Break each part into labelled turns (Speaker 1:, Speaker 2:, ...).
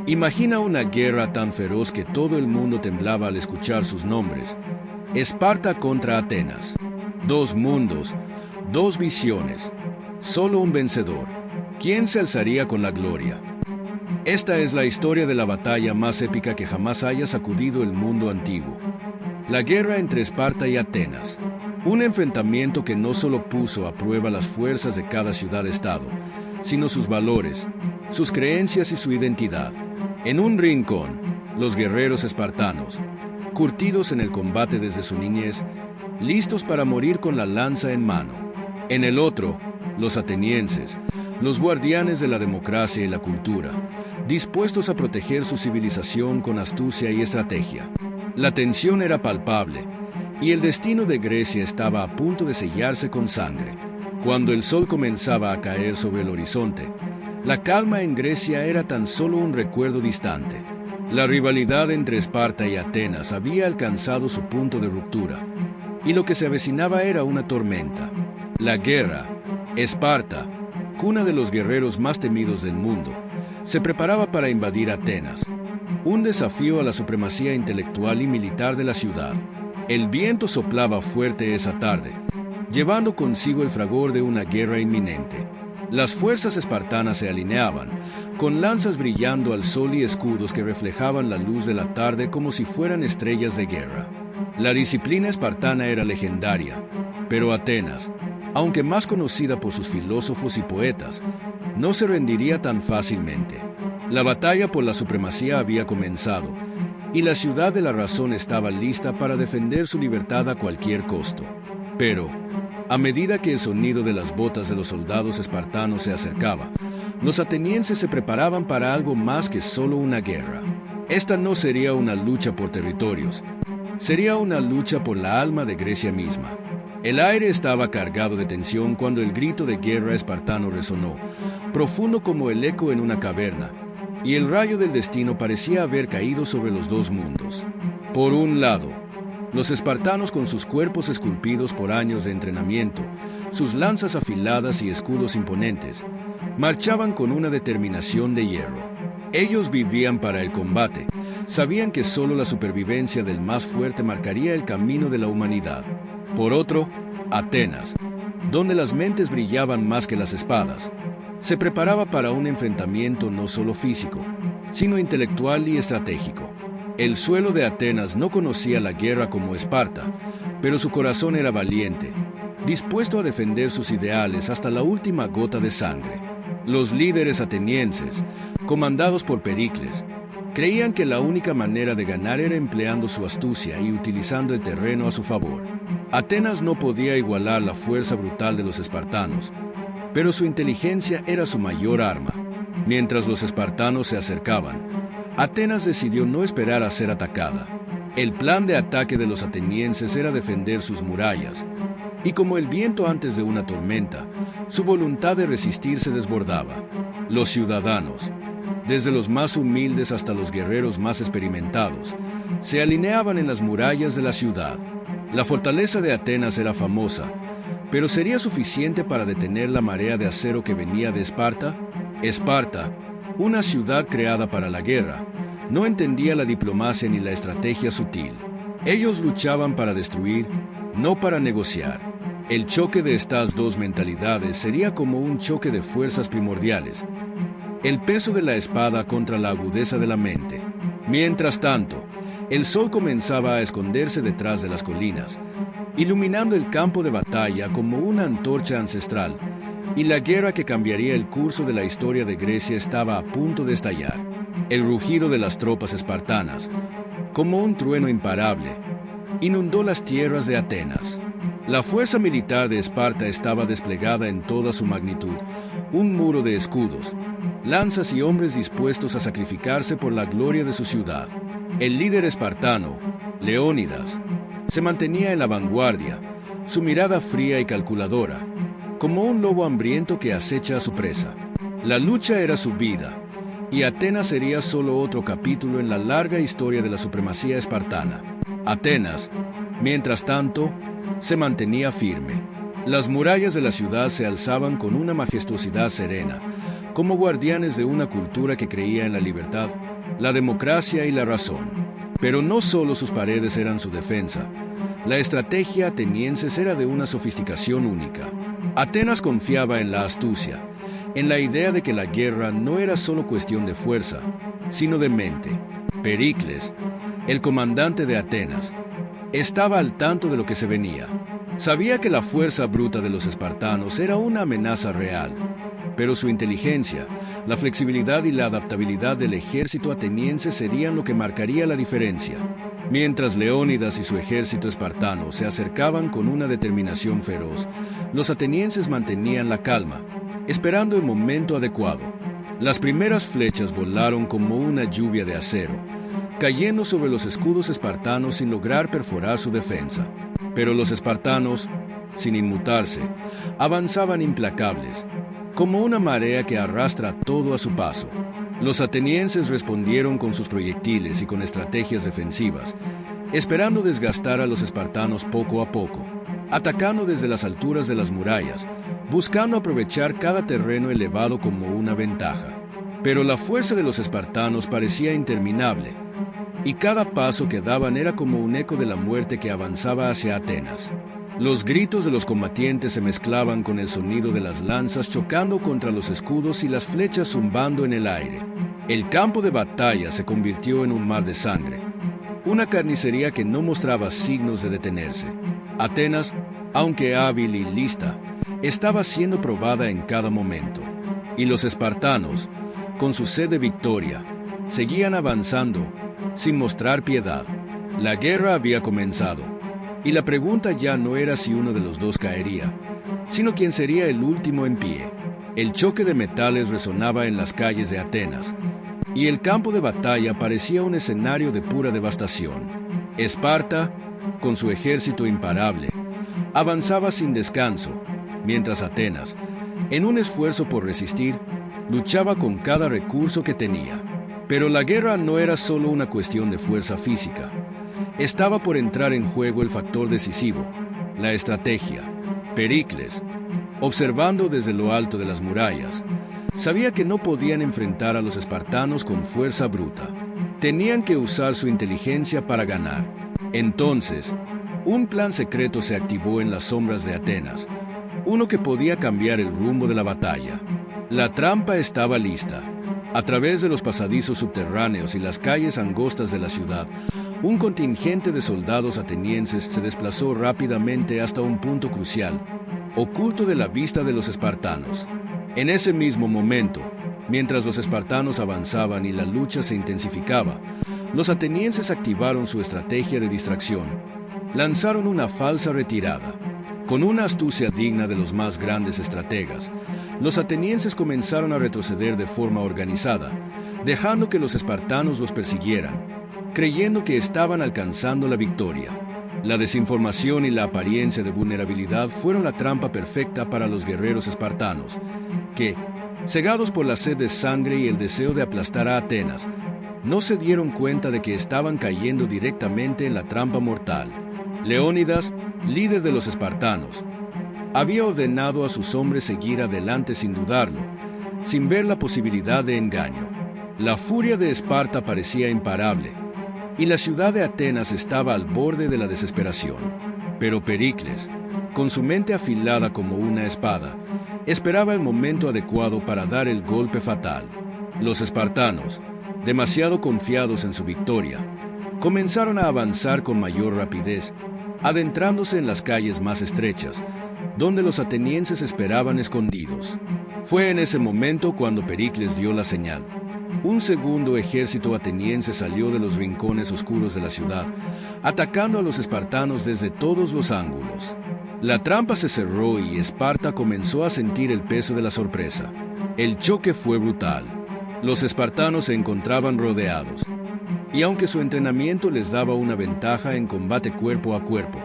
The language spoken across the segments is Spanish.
Speaker 1: Imagina una guerra tan feroz que todo el mundo temblaba al escuchar sus nombres. Esparta contra Atenas. Dos mundos, dos visiones, solo un vencedor. ¿Quién se alzaría con la gloria? Esta es la historia de la batalla más épica que jamás haya sacudido el mundo antiguo. La guerra entre Esparta y Atenas. Un enfrentamiento que no solo puso a prueba las fuerzas de cada ciudad-estado, sino sus valores, sus creencias y su identidad. En un rincón, los guerreros espartanos, curtidos en el combate desde su niñez, listos para morir con la lanza en mano. En el otro, los atenienses, los guardianes de la democracia y la cultura, dispuestos a proteger su civilización con astucia y estrategia. La tensión era palpable, y el destino de Grecia estaba a punto de sellarse con sangre. Cuando el sol comenzaba a caer sobre el horizonte, la calma en Grecia era tan solo un recuerdo distante. La rivalidad entre Esparta y Atenas había alcanzado su punto de ruptura, y lo que se avecinaba era una tormenta. La guerra, Esparta, cuna de los guerreros más temidos del mundo, se preparaba para invadir Atenas, un desafío a la supremacía intelectual y militar de la ciudad. El viento soplaba fuerte esa tarde, llevando consigo el fragor de una guerra inminente. Las fuerzas espartanas se alineaban, con lanzas brillando al sol y escudos que reflejaban la luz de la tarde como si fueran estrellas de guerra. La disciplina espartana era legendaria, pero Atenas, aunque más conocida por sus filósofos y poetas, no se rendiría tan fácilmente. La batalla por la supremacía había comenzado, y la ciudad de la razón estaba lista para defender su libertad a cualquier costo. Pero, a medida que el sonido de las botas de los soldados espartanos se acercaba, los atenienses se preparaban para algo más que solo una guerra. Esta no sería una lucha por territorios, sería una lucha por la alma de Grecia misma. El aire estaba cargado de tensión cuando el grito de guerra espartano resonó, profundo como el eco en una caverna, y el rayo del destino parecía haber caído sobre los dos mundos. Por un lado, los espartanos con sus cuerpos esculpidos por años de entrenamiento, sus lanzas afiladas y escudos imponentes, marchaban con una determinación de hierro. Ellos vivían para el combate, sabían que solo la supervivencia del más fuerte marcaría el camino de la humanidad. Por otro, Atenas, donde las mentes brillaban más que las espadas, se preparaba para un enfrentamiento no solo físico, sino intelectual y estratégico. El suelo de Atenas no conocía la guerra como Esparta, pero su corazón era valiente, dispuesto a defender sus ideales hasta la última gota de sangre. Los líderes atenienses, comandados por Pericles, creían que la única manera de ganar era empleando su astucia y utilizando el terreno a su favor. Atenas no podía igualar la fuerza brutal de los espartanos, pero su inteligencia era su mayor arma. Mientras los espartanos se acercaban, Atenas decidió no esperar a ser atacada. El plan de ataque de los atenienses era defender sus murallas, y como el viento antes de una tormenta, su voluntad de resistir se desbordaba. Los ciudadanos, desde los más humildes hasta los guerreros más experimentados, se alineaban en las murallas de la ciudad. La fortaleza de Atenas era famosa, pero ¿sería suficiente para detener la marea de acero que venía de Esparta? Esparta, una ciudad creada para la guerra, no entendía la diplomacia ni la estrategia sutil. Ellos luchaban para destruir, no para negociar. El choque de estas dos mentalidades sería como un choque de fuerzas primordiales, el peso de la espada contra la agudeza de la mente. Mientras tanto, el sol comenzaba a esconderse detrás de las colinas, iluminando el campo de batalla como una antorcha ancestral, y la guerra que cambiaría el curso de la historia de Grecia estaba a punto de estallar. El rugido de las tropas espartanas, como un trueno imparable, inundó las tierras de Atenas. La fuerza militar de Esparta estaba desplegada en toda su magnitud, un muro de escudos, lanzas y hombres dispuestos a sacrificarse por la gloria de su ciudad. El líder espartano, Leónidas, se mantenía en la vanguardia, su mirada fría y calculadora, como un lobo hambriento que acecha a su presa. La lucha era su vida, y Atenas sería solo otro capítulo en la larga historia de la supremacía espartana. Atenas, mientras tanto, se mantenía firme. Las murallas de la ciudad se alzaban con una majestuosidad serena, como guardianes de una cultura que creía en la libertad, la democracia y la razón. Pero no solo sus paredes eran su defensa. La estrategia ateniense era de una sofisticación única. Atenas confiaba en la astucia, en la idea de que la guerra no era solo cuestión de fuerza, sino de mente. Pericles, el comandante de Atenas, estaba al tanto de lo que se venía. Sabía que la fuerza bruta de los espartanos era una amenaza real, pero su inteligencia, la flexibilidad y la adaptabilidad del ejército ateniense serían lo que marcaría la diferencia. Mientras Leónidas y su ejército espartano se acercaban con una determinación feroz, los atenienses mantenían la calma, esperando el momento adecuado. Las primeras flechas volaron como una lluvia de acero, cayendo sobre los escudos espartanos sin lograr perforar su defensa. Pero los espartanos, sin inmutarse, avanzaban implacables, como una marea que arrastra todo a su paso. Los atenienses respondieron con sus proyectiles y con estrategias defensivas, esperando desgastar a los espartanos poco a poco, atacando desde las alturas de las murallas, buscando aprovechar cada terreno elevado como una ventaja. Pero la fuerza de los espartanos parecía interminable, y cada paso que daban era como un eco de la muerte que avanzaba hacia Atenas. Los gritos de los combatientes se mezclaban con el sonido de las lanzas chocando contra los escudos y las flechas zumbando en el aire. El campo de batalla se convirtió en un mar de sangre, una carnicería que no mostraba signos de detenerse. Atenas, aunque hábil y lista, estaba siendo probada en cada momento. Y los espartanos, con su sed de victoria, seguían avanzando, sin mostrar piedad. La guerra había comenzado, y la pregunta ya no era si uno de los dos caería, sino quién sería el último en pie. El choque de metales resonaba en las calles de Atenas, y el campo de batalla parecía un escenario de pura devastación. Esparta, con su ejército imparable, avanzaba sin descanso, mientras Atenas, en un esfuerzo por resistir, luchaba con cada recurso que tenía. Pero la guerra no era solo una cuestión de fuerza física. Estaba por entrar en juego el factor decisivo, la estrategia. Pericles, observando desde lo alto de las murallas, sabía que no podían enfrentar a los espartanos con fuerza bruta. Tenían que usar su inteligencia para ganar. Entonces, un plan secreto se activó en las sombras de Atenas, uno que podía cambiar el rumbo de la batalla. La trampa estaba lista. A través de los pasadizos subterráneos y las calles angostas de la ciudad, un contingente de soldados atenienses se desplazó rápidamente hasta un punto crucial, oculto de la vista de los espartanos. En ese mismo momento, mientras los espartanos avanzaban y la lucha se intensificaba, los atenienses activaron su estrategia de distracción. Lanzaron una falsa retirada. Con una astucia digna de los más grandes estrategas, los atenienses comenzaron a retroceder de forma organizada, dejando que los espartanos los persiguieran, creyendo que estaban alcanzando la victoria. La desinformación y la apariencia de vulnerabilidad fueron la trampa perfecta para los guerreros espartanos, que, cegados por la sed de sangre y el deseo de aplastar a Atenas, no se dieron cuenta de que estaban cayendo directamente en la trampa mortal. Leónidas, líder de los espartanos, había ordenado a sus hombres seguir adelante sin dudarlo, sin ver la posibilidad de engaño. La furia de Esparta parecía imparable, y la ciudad de Atenas estaba al borde de la desesperación. Pero Pericles, con su mente afilada como una espada, esperaba el momento adecuado para dar el golpe fatal. Los espartanos, demasiado confiados en su victoria, comenzaron a avanzar con mayor rapidez, adentrándose en las calles más estrechas, donde los atenienses esperaban escondidos. Fue en ese momento cuando Pericles dio la señal. Un segundo ejército ateniense salió de los rincones oscuros de la ciudad, atacando a los espartanos desde todos los ángulos. La trampa se cerró y Esparta comenzó a sentir el peso de la sorpresa. El choque fue brutal. Los espartanos se encontraban rodeados, y aunque su entrenamiento les daba una ventaja en combate cuerpo a cuerpo,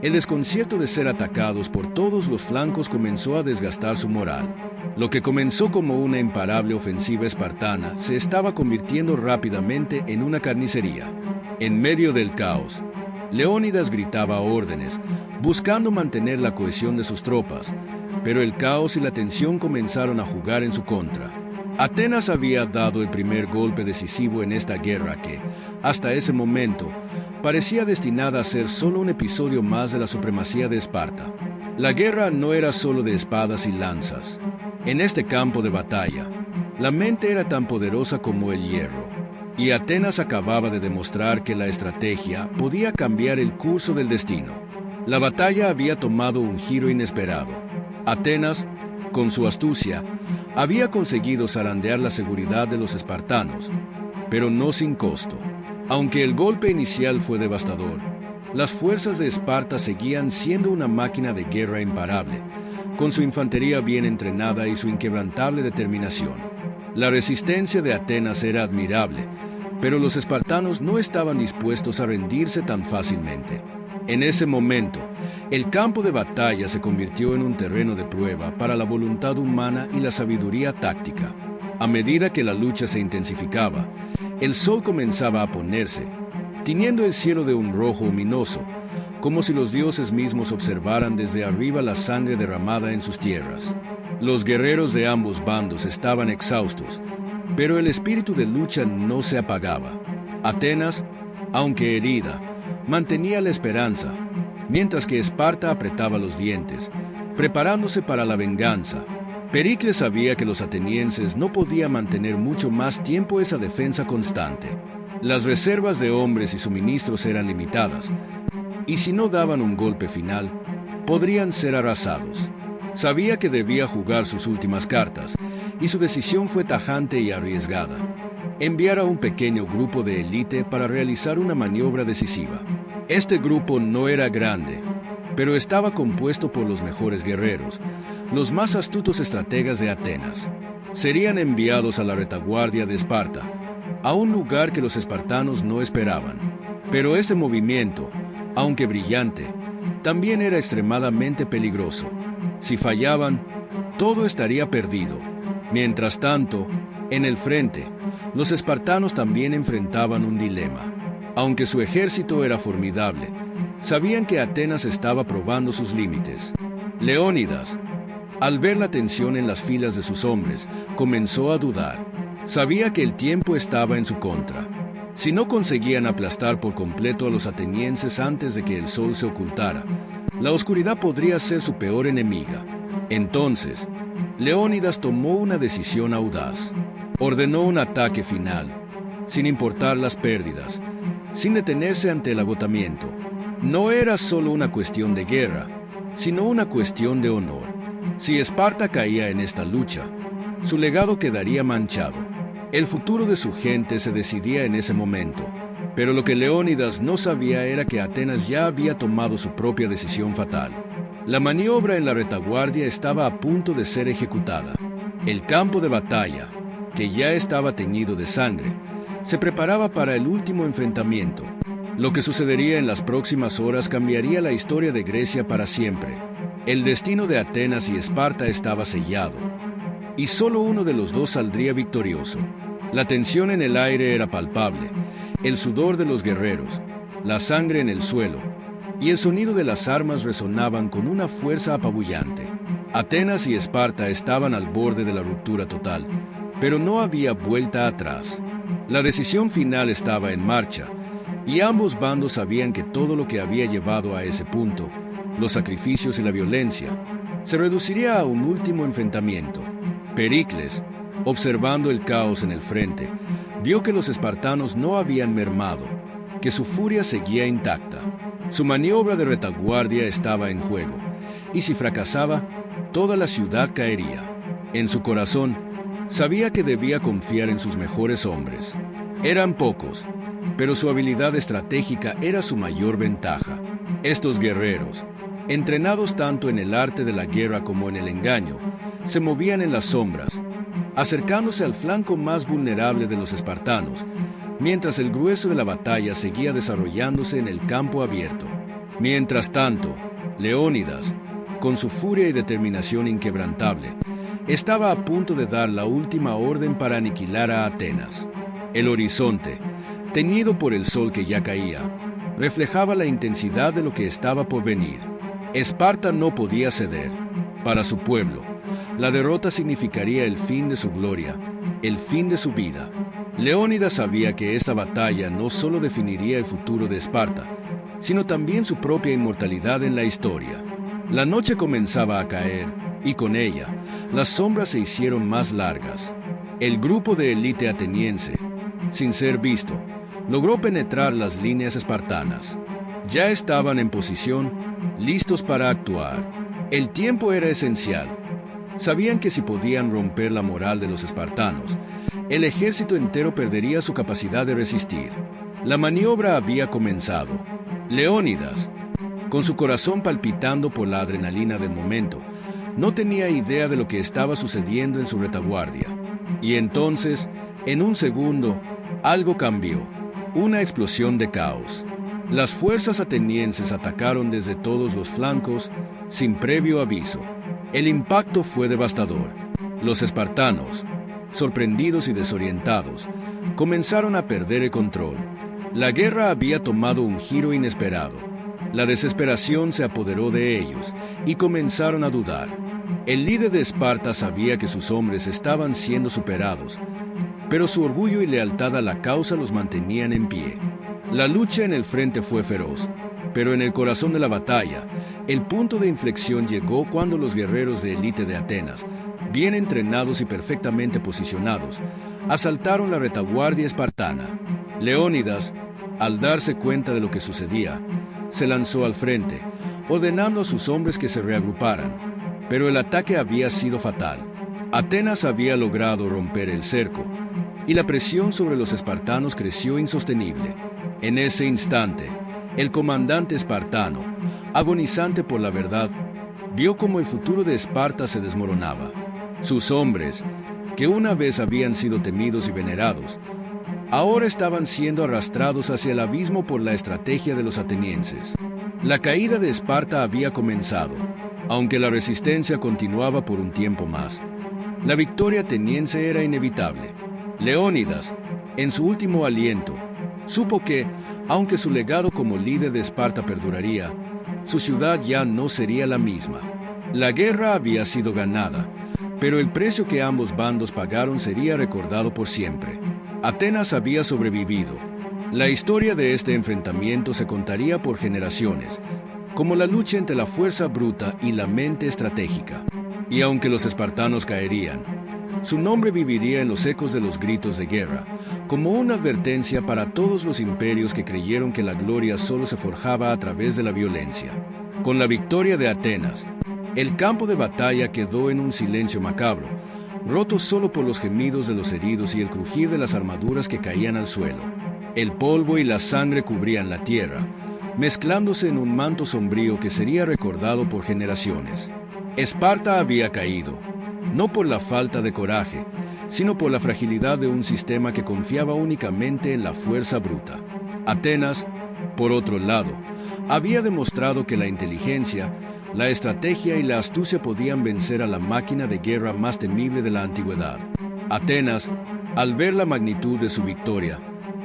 Speaker 1: el desconcierto de ser atacados por todos los flancos comenzó a desgastar su moral. Lo que comenzó como una imparable ofensiva espartana se estaba convirtiendo rápidamente en una carnicería. En medio del caos, Leónidas gritaba órdenes, buscando mantener la cohesión de sus tropas, pero el caos y la tensión comenzaron a jugar en su contra. Atenas había dado el primer golpe decisivo en esta guerra que, hasta ese momento, parecía destinada a ser solo un episodio más de la supremacía de Esparta. La guerra no era solo de espadas y lanzas. En este campo de batalla, la mente era tan poderosa como el hierro, y Atenas acababa de demostrar que la estrategia podía cambiar el curso del destino. La batalla había tomado un giro inesperado. Atenas, con su astucia, había conseguido zarandear la seguridad de los espartanos, pero no sin costo. Aunque el golpe inicial fue devastador, las fuerzas de Esparta seguían siendo una máquina de guerra imparable, con su infantería bien entrenada y su inquebrantable determinación. La resistencia de Atenas era admirable, pero los espartanos no estaban dispuestos a rendirse tan fácilmente. En ese momento, el campo de batalla se convirtió en un terreno de prueba para la voluntad humana y la sabiduría táctica. A medida que la lucha se intensificaba, el sol comenzaba a ponerse, tiñendo el cielo de un rojo luminoso, como si los dioses mismos observaran desde arriba la sangre derramada en sus tierras. Los guerreros de ambos bandos estaban exhaustos, pero el espíritu de lucha no se apagaba. Atenas, aunque herida, mantenía la esperanza, mientras que Esparta apretaba los dientes, preparándose para la venganza. Pericles sabía que los atenienses no podían mantener mucho más tiempo esa defensa constante. Las reservas de hombres y suministros eran limitadas, y si no daban un golpe final, podrían ser arrasados. Sabía que debía jugar sus últimas cartas, y su decisión fue tajante y arriesgada: enviar a un pequeño grupo de élite para realizar una maniobra decisiva. Este grupo no era grande, pero estaba compuesto por los mejores guerreros, los más astutos estrategas de Atenas. Serían enviados a la retaguardia de Esparta, a un lugar que los espartanos no esperaban. Pero este movimiento, aunque brillante, también era extremadamente peligroso. Si fallaban, todo estaría perdido. Mientras tanto, en el frente, los espartanos también enfrentaban un dilema. Aunque su ejército era formidable, sabían que Atenas estaba probando sus límites. Leónidas, al ver la tensión en las filas de sus hombres, comenzó a dudar. Sabía que el tiempo estaba en su contra. Si no conseguían aplastar por completo a los atenienses antes de que el sol se ocultara, la oscuridad podría ser su peor enemiga. Entonces, Leónidas tomó una decisión audaz. Ordenó un ataque final, sin importar las pérdidas, sin detenerse ante el agotamiento. No era solo una cuestión de guerra, sino una cuestión de honor. Si Esparta caía en esta lucha, su legado quedaría manchado. El futuro de su gente se decidía en ese momento. Pero lo que Leónidas no sabía era que Atenas ya había tomado su propia decisión fatal. La maniobra en la retaguardia estaba a punto de ser ejecutada. El campo de batalla, que ya estaba teñido de sangre, se preparaba para el último enfrentamiento. Lo que sucedería en las próximas horas cambiaría la historia de Grecia para siempre. El destino de Atenas y Esparta estaba sellado, y solo uno de los dos saldría victorioso. La tensión en el aire era palpable, el sudor de los guerreros, la sangre en el suelo, y el sonido de las armas resonaban con una fuerza apabullante. Atenas y Esparta estaban al borde de la ruptura total, pero no había vuelta atrás. La decisión final estaba en marcha, y ambos bandos sabían que todo lo que había llevado a ese punto, los sacrificios y la violencia, se reduciría a un último enfrentamiento. Pericles, observando el caos en el frente, vio que los espartanos no habían mermado, que su furia seguía intacta. Su maniobra de retaguardia estaba en juego, y si fracasaba, toda la ciudad caería. En su corazón, sabía que debía confiar en sus mejores hombres. Eran pocos, pero su habilidad estratégica era su mayor ventaja. Estos guerreros, entrenados tanto en el arte de la guerra como en el engaño, se movían en las sombras, acercándose al flanco más vulnerable de los espartanos, mientras el grueso de la batalla seguía desarrollándose en el campo abierto. Mientras tanto, Leónidas, con su furia y determinación inquebrantable, estaba a punto de dar la última orden para aniquilar a Atenas. El horizonte, teñido por el sol que ya caía, reflejaba la intensidad de lo que estaba por venir. Esparta no podía ceder. Para su pueblo, la derrota significaría el fin de su gloria, el fin de su vida. Leónidas sabía que esta batalla no solo definiría el futuro de Esparta, sino también su propia inmortalidad en la historia. La noche comenzaba a caer, y con ella, las sombras se hicieron más largas. El grupo de élite ateniense, sin ser visto, logró penetrar las líneas espartanas. Ya estaban en posición, listos para actuar. El tiempo era esencial. Sabían que si podían romper la moral de los espartanos, el ejército entero perdería su capacidad de resistir. La maniobra había comenzado. Leónidas, con su corazón palpitando por la adrenalina del momento, no tenía idea de lo que estaba sucediendo en su retaguardia. Y entonces, en un segundo, algo cambió. Una explosión de caos. Las fuerzas atenienses atacaron desde todos los flancos, sin previo aviso. El impacto fue devastador. Los espartanos, sorprendidos y desorientados, comenzaron a perder el control. La guerra había tomado un giro inesperado. La desesperación se apoderó de ellos y comenzaron a dudar. El líder de Esparta sabía que sus hombres estaban siendo superados, pero su orgullo y lealtad a la causa los mantenían en pie. La lucha en el frente fue feroz, pero en el corazón de la batalla, el punto de inflexión llegó cuando los guerreros de élite de Atenas, bien entrenados y perfectamente posicionados, asaltaron la retaguardia espartana. Leónidas, al darse cuenta de lo que sucedía, se lanzó al frente, ordenando a sus hombres que se reagruparan. Pero el ataque había sido fatal. Atenas había logrado romper el cerco, y la presión sobre los espartanos creció insostenible. En ese instante, el comandante espartano, agonizante por la verdad, vio cómo el futuro de Esparta se desmoronaba. Sus hombres, que una vez habían sido temidos y venerados, ahora estaban siendo arrastrados hacia el abismo por la estrategia de los atenienses. La caída de Esparta había comenzado, aunque la resistencia continuaba por un tiempo más. La victoria ateniense era inevitable. Leónidas, en su último aliento, supo que, aunque su legado como líder de Esparta perduraría, su ciudad ya no sería la misma. La guerra había sido ganada, pero el precio que ambos bandos pagaron sería recordado por siempre. Atenas había sobrevivido. La historia de este enfrentamiento se contaría por generaciones, como la lucha entre la fuerza bruta y la mente estratégica. Y aunque los espartanos caerían, su nombre viviría en los ecos de los gritos de guerra, como una advertencia para todos los imperios que creyeron que la gloria solo se forjaba a través de la violencia. Con la victoria de Atenas, el campo de batalla quedó en un silencio macabro, roto solo por los gemidos de los heridos y el crujir de las armaduras que caían al suelo. El polvo y la sangre cubrían la tierra, mezclándose en un manto sombrío que sería recordado por generaciones. Esparta había caído, no por la falta de coraje, sino por la fragilidad de un sistema que confiaba únicamente en la fuerza bruta. Atenas, por otro lado, había demostrado que la inteligencia, la estrategia y la astucia podían vencer a la máquina de guerra más temible de la antigüedad. Atenas, al ver la magnitud de su victoria,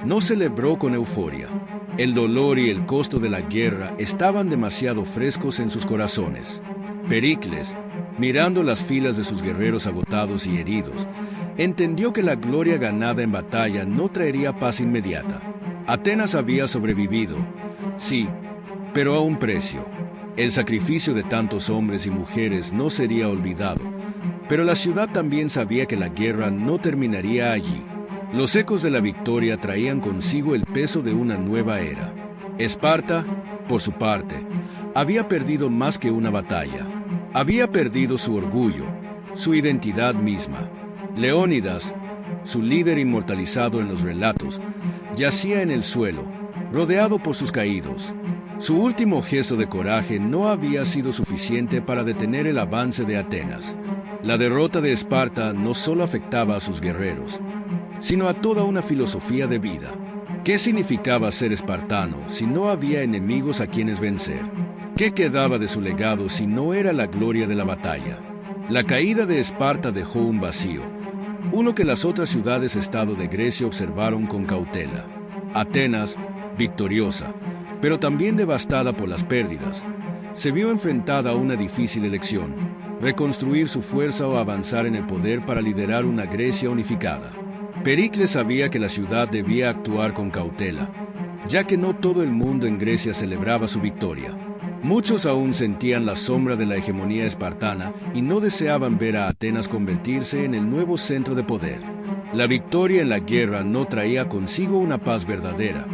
Speaker 1: no celebró con euforia. El dolor y el costo de la guerra estaban demasiado frescos en sus corazones. Pericles, mirando las filas de sus guerreros agotados y heridos, entendió que la gloria ganada en batalla no traería paz inmediata. Atenas había sobrevivido, sí, pero a un precio. El sacrificio de tantos hombres y mujeres no sería olvidado, pero la ciudad también sabía que la guerra no terminaría allí. Los ecos de la victoria traían consigo el peso de una nueva era. Esparta, por su parte, había perdido más que una batalla. Había perdido su orgullo, su identidad misma. Leónidas, su líder inmortalizado en los relatos, yacía en el suelo, rodeado por sus caídos. Su último gesto de coraje no había sido suficiente para detener el avance de Atenas. La derrota de Esparta no solo afectaba a sus guerreros, sino a toda una filosofía de vida. ¿Qué significaba ser espartano si no había enemigos a quienes vencer? ¿Qué quedaba de su legado si no era la gloria de la batalla? La caída de Esparta dejó un vacío, uno que las otras ciudades-estado de Grecia observaron con cautela. Atenas, victoriosa, pero también devastada por las pérdidas, se vio enfrentada a una difícil elección: reconstruir su fuerza o avanzar en el poder para liderar una Grecia unificada. Pericles sabía que la ciudad debía actuar con cautela, ya que no todo el mundo en Grecia celebraba su victoria. Muchos aún sentían la sombra de la hegemonía espartana y no deseaban ver a Atenas convertirse en el nuevo centro de poder. La victoria en la guerra no traía consigo una paz verdadera,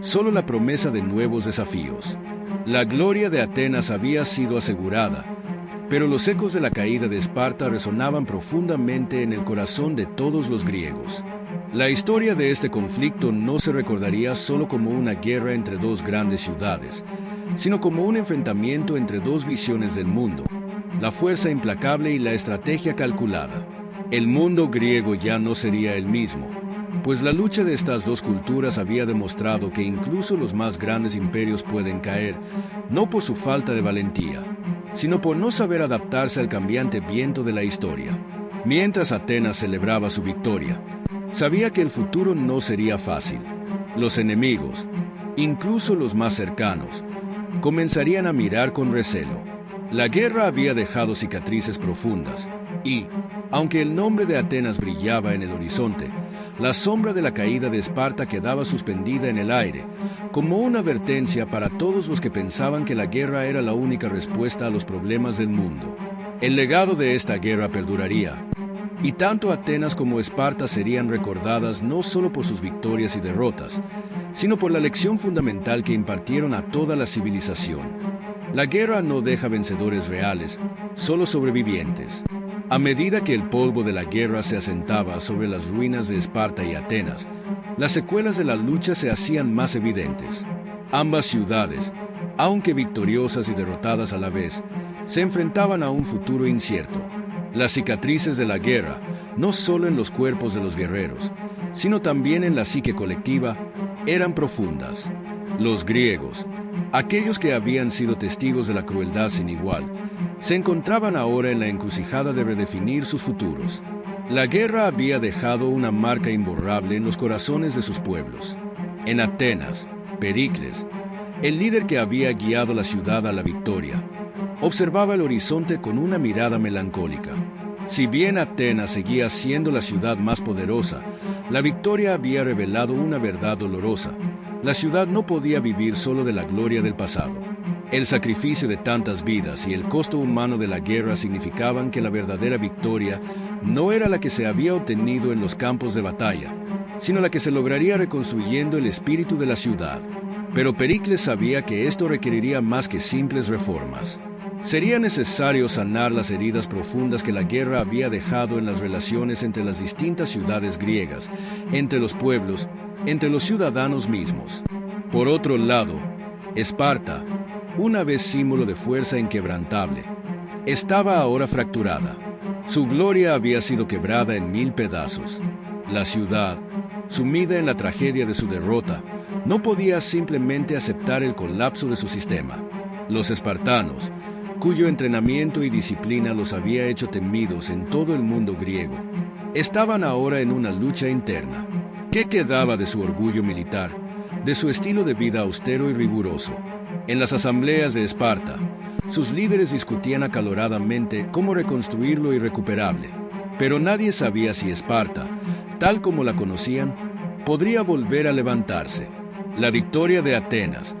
Speaker 1: solo la promesa de nuevos desafíos. La gloria de Atenas había sido asegurada, pero los ecos de la caída de Esparta resonaban profundamente en el corazón de todos los griegos. La historia de este conflicto no se recordaría solo como una guerra entre dos grandes ciudades, sino como un enfrentamiento entre dos visiones del mundo, la fuerza implacable y la estrategia calculada. El mundo griego ya no sería el mismo, pues la lucha de estas dos culturas había demostrado que incluso los más grandes imperios pueden caer, no por su falta de valentía, sino por no saber adaptarse al cambiante viento de la historia. Mientras Atenas celebraba su victoria, sabía que el futuro no sería fácil. Los enemigos, incluso los más cercanos, comenzarían a mirar con recelo. La guerra había dejado cicatrices profundas y, aunque el nombre de Atenas brillaba en el horizonte, la sombra de la caída de Esparta quedaba suspendida en el aire, como una advertencia para todos los que pensaban que la guerra era la única respuesta a los problemas del mundo. El legado de esta guerra perduraría, y tanto Atenas como Esparta serían recordadas no solo por sus victorias y derrotas, sino por la lección fundamental que impartieron a toda la civilización. La guerra no deja vencedores reales, solo sobrevivientes. A medida que el polvo de la guerra se asentaba sobre las ruinas de Esparta y Atenas, las secuelas de la lucha se hacían más evidentes. Ambas ciudades, aunque victoriosas y derrotadas a la vez, se enfrentaban a un futuro incierto. Las cicatrices de la guerra, no solo en los cuerpos de los guerreros, sino también en la psique colectiva, eran profundas. Los griegos, aquellos que habían sido testigos de la crueldad sin igual, se encontraban ahora en la encrucijada de redefinir sus futuros. La guerra había dejado una marca imborrable en los corazones de sus pueblos. En Atenas, Pericles, el líder que había guiado la ciudad a la victoria, observaba el horizonte con una mirada melancólica. Si bien Atenas seguía siendo la ciudad más poderosa, la victoria había revelado una verdad dolorosa. La ciudad no podía vivir solo de la gloria del pasado. El sacrificio de tantas vidas y el costo humano de la guerra significaban que la verdadera victoria no era la que se había obtenido en los campos de batalla, sino la que se lograría reconstruyendo el espíritu de la ciudad. Pero Pericles sabía que esto requeriría más que simples reformas. Sería necesario sanar las heridas profundas que la guerra había dejado en las relaciones entre las distintas ciudades griegas, entre los pueblos, entre los ciudadanos mismos. Por otro lado, Esparta, una vez símbolo de fuerza inquebrantable, estaba ahora fracturada. Su gloria había sido quebrada en 1000 pedazos. La ciudad, sumida en la tragedia de su derrota, no podía simplemente aceptar el colapso de su sistema. Los espartanos, cuyo entrenamiento y disciplina los había hecho temidos en todo el mundo griego, estaban ahora en una lucha interna. ¿Qué quedaba de su orgullo militar, de su estilo de vida austero y riguroso? En las asambleas de Esparta, sus líderes discutían acaloradamente cómo reconstruir lo irrecuperable, pero nadie sabía si Esparta, tal como la conocían, podría volver a levantarse. La victoria de Atenas,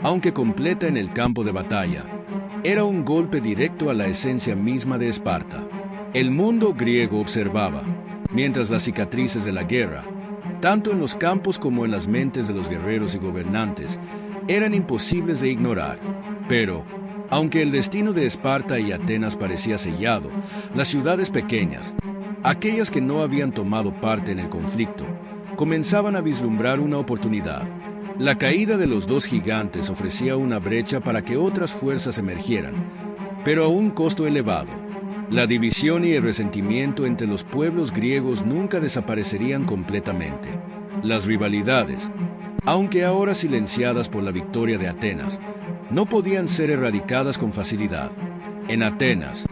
Speaker 1: aunque completa en el campo de batalla, era un golpe directo a la esencia misma de Esparta. El mundo griego observaba, mientras las cicatrices de la guerra, tanto en los campos como en las mentes de los guerreros y gobernantes, eran imposibles de ignorar. Pero, aunque el destino de Esparta y Atenas parecía sellado, las ciudades pequeñas, aquellas que no habían tomado parte en el conflicto, comenzaban a vislumbrar una oportunidad. La caída de los dos gigantes ofrecía una brecha para que otras fuerzas emergieran, pero a un costo elevado. La división y el resentimiento entre los pueblos griegos nunca desaparecerían completamente. Las rivalidades, aunque ahora silenciadas por la victoria de Atenas, no podían ser erradicadas con facilidad. En Atenas,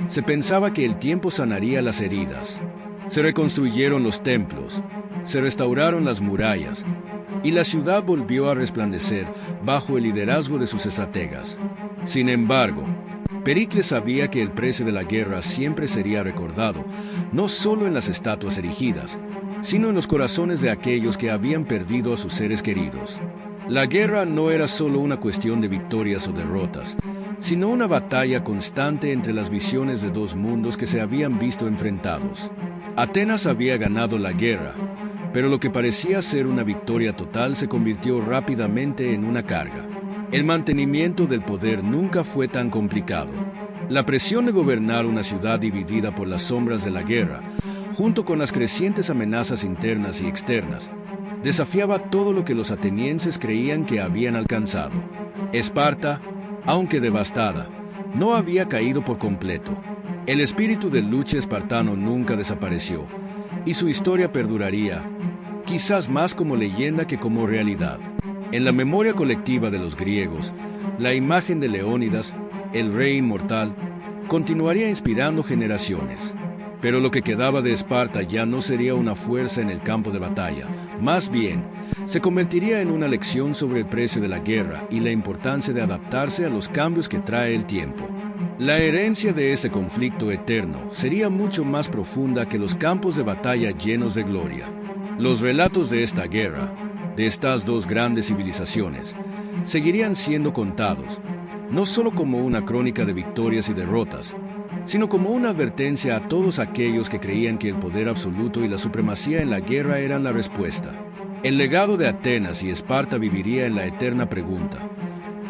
Speaker 1: se pensaba que el tiempo sanaría las heridas. Se reconstruyeron los templos, se restauraron las murallas, y la ciudad volvió a resplandecer bajo el liderazgo de sus estrategas. Sin embargo, Pericles sabía que el precio de la guerra siempre sería recordado, no solo en las estatuas erigidas, sino en los corazones de aquellos que habían perdido a sus seres queridos. La guerra no era solo una cuestión de victorias o derrotas, sino una batalla constante entre las visiones de dos mundos que se habían visto enfrentados. Atenas había ganado la guerra, pero lo que parecía ser una victoria total se convirtió rápidamente en una carga. El mantenimiento del poder nunca fue tan complicado. La presión de gobernar una ciudad dividida por las sombras de la guerra, junto con las crecientes amenazas internas y externas, desafiaba todo lo que los atenienses creían que habían alcanzado. Esparta, aunque devastada, no había caído por completo. El espíritu de lucha espartano nunca desapareció, y su historia perduraría, quizás más como leyenda que como realidad. En la memoria colectiva de los griegos, la imagen de Leónidas, el rey inmortal, continuaría inspirando generaciones. Pero lo que quedaba de Esparta ya no sería una fuerza en el campo de batalla, más bien, se convertiría en una lección sobre el precio de la guerra y la importancia de adaptarse a los cambios que trae el tiempo. La herencia de ese conflicto eterno sería mucho más profunda que los campos de batalla llenos de gloria. Los relatos de esta guerra, de estas dos grandes civilizaciones, seguirían siendo contados, no solo como una crónica de victorias y derrotas, sino como una advertencia a todos aquellos que creían que el poder absoluto y la supremacía en la guerra eran la respuesta. El legado de Atenas y Esparta viviría en la eterna pregunta: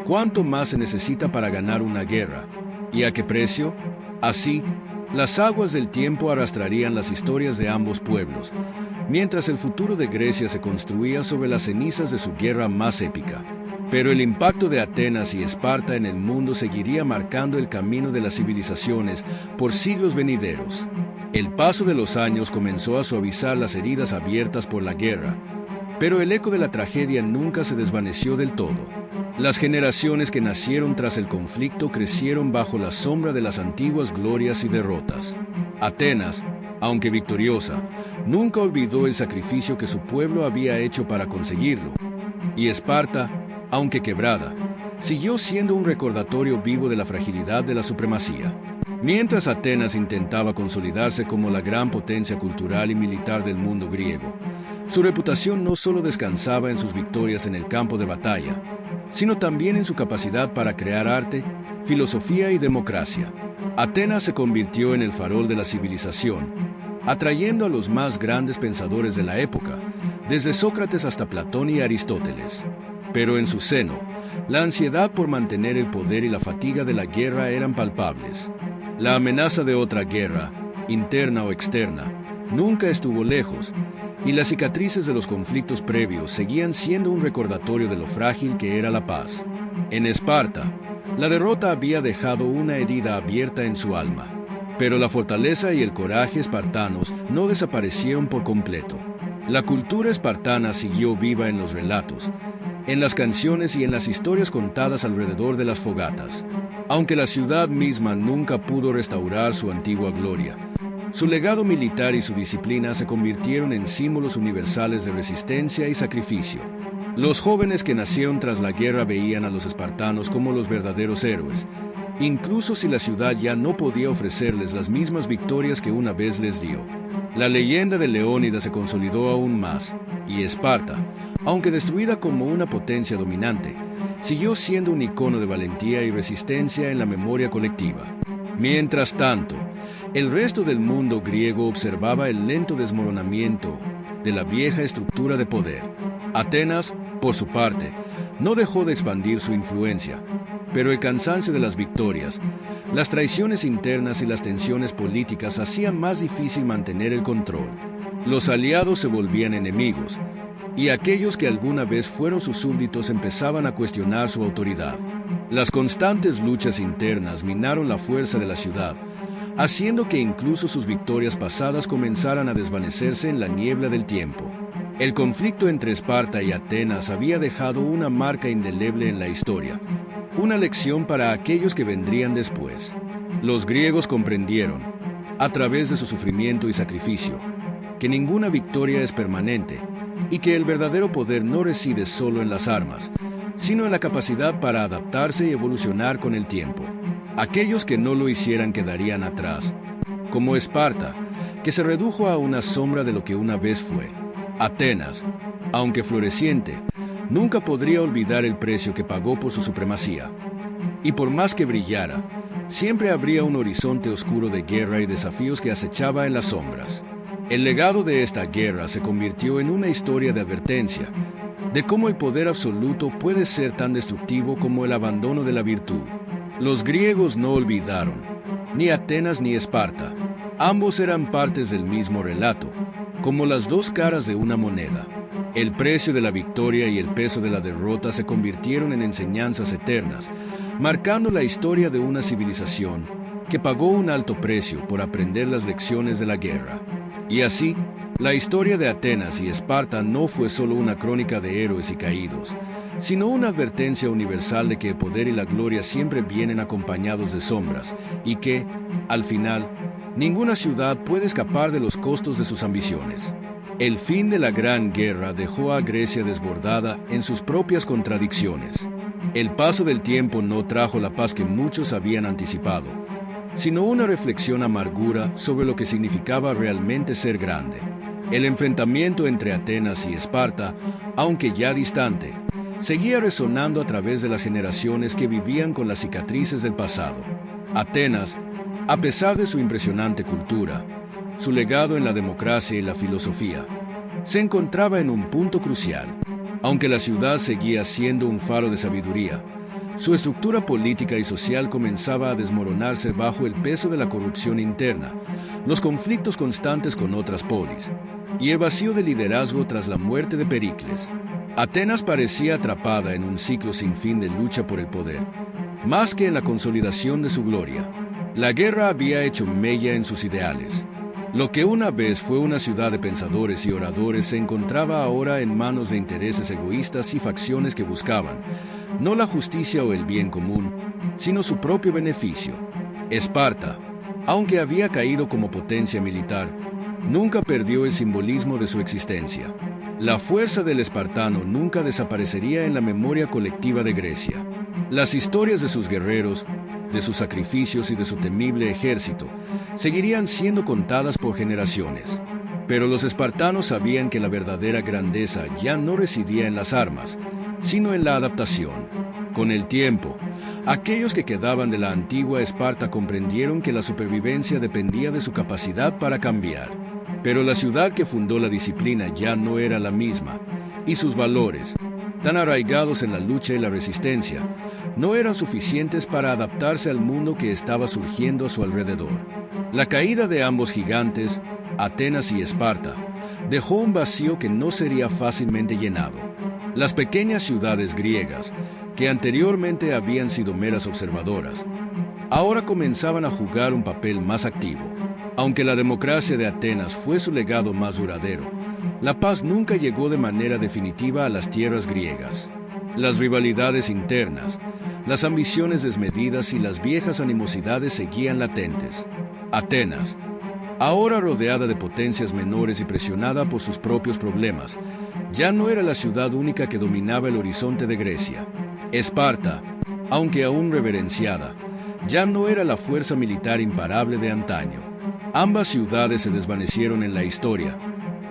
Speaker 1: ¿cuánto más se necesita para ganar una guerra? ¿Y a qué precio? Así, las aguas del tiempo arrastrarían las historias de ambos pueblos, mientras el futuro de Grecia se construía sobre las cenizas de su guerra más épica. Pero el impacto de Atenas y Esparta en el mundo seguiría marcando el camino de las civilizaciones por siglos venideros. El paso de los años comenzó a suavizar las heridas abiertas por la guerra, pero el eco de la tragedia nunca se desvaneció del todo. Las generaciones que nacieron tras el conflicto crecieron bajo la sombra de las antiguas glorias y derrotas. Atenas, aunque victoriosa, nunca olvidó el sacrificio que su pueblo había hecho para conseguirlo. Y Esparta, aunque quebrada, siguió siendo un recordatorio vivo de la fragilidad de la supremacía. Mientras Atenas intentaba consolidarse como la gran potencia cultural y militar del mundo griego, su reputación no solo descansaba en sus victorias en el campo de batalla, sino también en su capacidad para crear arte, filosofía y democracia. Atenas se convirtió en el farol de la civilización, atrayendo a los más grandes pensadores de la época, desde Sócrates hasta Platón y Aristóteles. Pero en su seno, la ansiedad por mantener el poder y la fatiga de la guerra eran palpables. La amenaza de otra guerra, interna o externa, nunca estuvo lejos, y las cicatrices de los conflictos previos seguían siendo un recordatorio de lo frágil que era la paz. En Esparta, la derrota había dejado una herida abierta en su alma, pero la fortaleza y el coraje espartanos no desaparecieron por completo. La cultura espartana siguió viva en los relatos, en las canciones y en las historias contadas alrededor de las fogatas. Aunque la ciudad misma nunca pudo restaurar su antigua gloria, su legado militar y su disciplina se convirtieron en símbolos universales de resistencia y sacrificio. Los jóvenes que nacieron tras la guerra veían a los espartanos como los verdaderos héroes, incluso si la ciudad ya no podía ofrecerles las mismas victorias que una vez les dio. La leyenda de Leónidas se consolidó aún más, y Esparta, aunque destruida como una potencia dominante, siguió siendo un icono de valentía y resistencia en la memoria colectiva. Mientras tanto, el resto del mundo griego observaba el lento desmoronamiento de la vieja estructura de poder. Atenas, por su parte, no dejó de expandir su influencia, pero el cansancio de las victorias, las traiciones internas y las tensiones políticas hacían más difícil mantener el control. Los aliados se volvían enemigos, y aquellos que alguna vez fueron sus súbditos empezaban a cuestionar su autoridad. Las constantes luchas internas minaron la fuerza de la ciudad, haciendo que incluso sus victorias pasadas comenzaran a desvanecerse en la niebla del tiempo. El conflicto entre Esparta y Atenas había dejado una marca indeleble en la historia, una lección para aquellos que vendrían después. Los griegos comprendieron, a través de su sufrimiento y sacrificio, que ninguna victoria es permanente y que el verdadero poder no reside solo en las armas, sino en la capacidad para adaptarse y evolucionar con el tiempo. Aquellos que no lo hicieran quedarían atrás, como Esparta, que se redujo a una sombra de lo que una vez fue. Atenas, aunque floreciente, nunca podría olvidar el precio que pagó por su supremacía. Y por más que brillara, siempre habría un horizonte oscuro de guerra y desafíos que acechaba en las sombras. El legado de esta guerra se convirtió en una historia de advertencia, de cómo el poder absoluto puede ser tan destructivo como el abandono de la virtud. Los griegos no olvidaron, ni Atenas ni Esparta. Ambos eran partes del mismo relato, como las dos caras de una moneda. El precio de la victoria y el peso de la derrota se convirtieron en enseñanzas eternas, marcando la historia de una civilización que pagó un alto precio por aprender las lecciones de la guerra. Y así, la historia de Atenas y Esparta no fue solo una crónica de héroes y caídos, sino una advertencia universal de que el poder y la gloria siempre vienen acompañados de sombras, y que, al final, ninguna ciudad puede escapar de los costos de sus ambiciones. El fin de la Gran Guerra dejó a Grecia desbordada en sus propias contradicciones. El paso del tiempo no trajo la paz que muchos habían anticipado, sino una reflexión amargura sobre lo que significaba realmente ser grande. El enfrentamiento entre Atenas y Esparta, aunque ya distante, seguía resonando a través de las generaciones que vivían con las cicatrices del pasado. Atenas, a pesar de su impresionante cultura, su legado en la democracia y la filosofía, se encontraba en un punto crucial. Aunque la ciudad seguía siendo un faro de sabiduría, su estructura política y social comenzaba a desmoronarse bajo el peso de la corrupción interna, los conflictos constantes con otras polis, y el vacío de liderazgo tras la muerte de Pericles. Atenas parecía atrapada en un ciclo sin fin de lucha por el poder, más que en la consolidación de su gloria. La guerra había hecho mella en sus ideales. Lo que una vez fue una ciudad de pensadores y oradores se encontraba ahora en manos de intereses egoístas y facciones que buscaban, no la justicia o el bien común, sino su propio beneficio. Esparta, aunque había caído como potencia militar, nunca perdió el simbolismo de su existencia. La fuerza del espartano nunca desaparecería en la memoria colectiva de Grecia. Las historias de sus guerreros, de sus sacrificios y de su temible ejército, seguirían siendo contadas por generaciones. Pero los espartanos sabían que la verdadera grandeza ya no residía en las armas, sino en la adaptación. Con el tiempo, aquellos que quedaban de la antigua Esparta comprendieron que la supervivencia dependía de su capacidad para cambiar. Pero la ciudad que fundó la disciplina ya no era la misma, y sus valores, tan arraigados en la lucha y la resistencia, no eran suficientes para adaptarse al mundo que estaba surgiendo a su alrededor. La caída de ambos gigantes, Atenas y Esparta, dejó un vacío que no sería fácilmente llenado. Las pequeñas ciudades griegas, que anteriormente habían sido meras observadoras, ahora comenzaban a jugar un papel más activo. Aunque la democracia de Atenas fue su legado más duradero, la paz nunca llegó de manera definitiva a las tierras griegas. Las rivalidades internas, las ambiciones desmedidas y las viejas animosidades seguían latentes. Atenas, ahora rodeada de potencias menores y presionada por sus propios problemas, ya no era la ciudad única que dominaba el horizonte de Grecia. Esparta, aunque aún reverenciada, ya no era la fuerza militar imparable de antaño. Ambas ciudades se desvanecieron en la historia,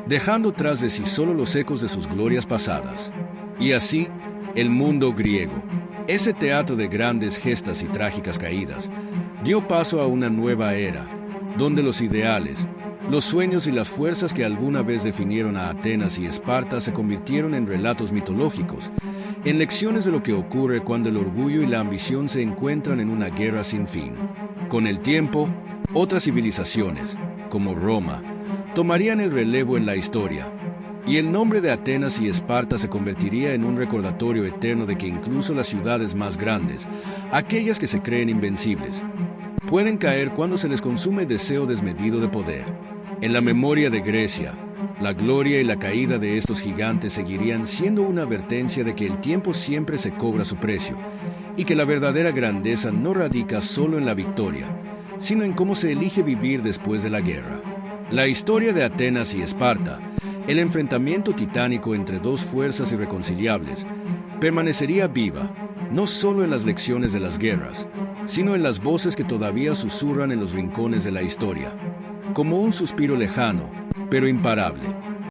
Speaker 1: dejando tras de sí solo los ecos de sus glorias pasadas. Y así, el mundo griego, ese teatro de grandes gestas y trágicas caídas, dio paso a una nueva era, donde los ideales, los sueños y las fuerzas que alguna vez definieron a Atenas y Esparta se convirtieron en relatos mitológicos, en lecciones de lo que ocurre cuando el orgullo y la ambición se encuentran en una guerra sin fin. Con el tiempo, otras civilizaciones, como Roma, tomarían el relevo en la historia, y el nombre de Atenas y Esparta se convertiría en un recordatorio eterno de que incluso las ciudades más grandes, aquellas que se creen invencibles, pueden caer cuando se les consume el deseo desmedido de poder. En la memoria de Grecia, la gloria y la caída de estos gigantes seguirían siendo una advertencia de que el tiempo siempre se cobra su precio, y que la verdadera grandeza no radica solo en la victoria, sino en cómo se elige vivir después de la guerra. La historia de Atenas y Esparta, el enfrentamiento titánico entre dos fuerzas irreconciliables, permanecería viva, no solo en las lecciones de las guerras, sino en las voces que todavía susurran en los rincones de la historia, como un suspiro lejano, pero imparable.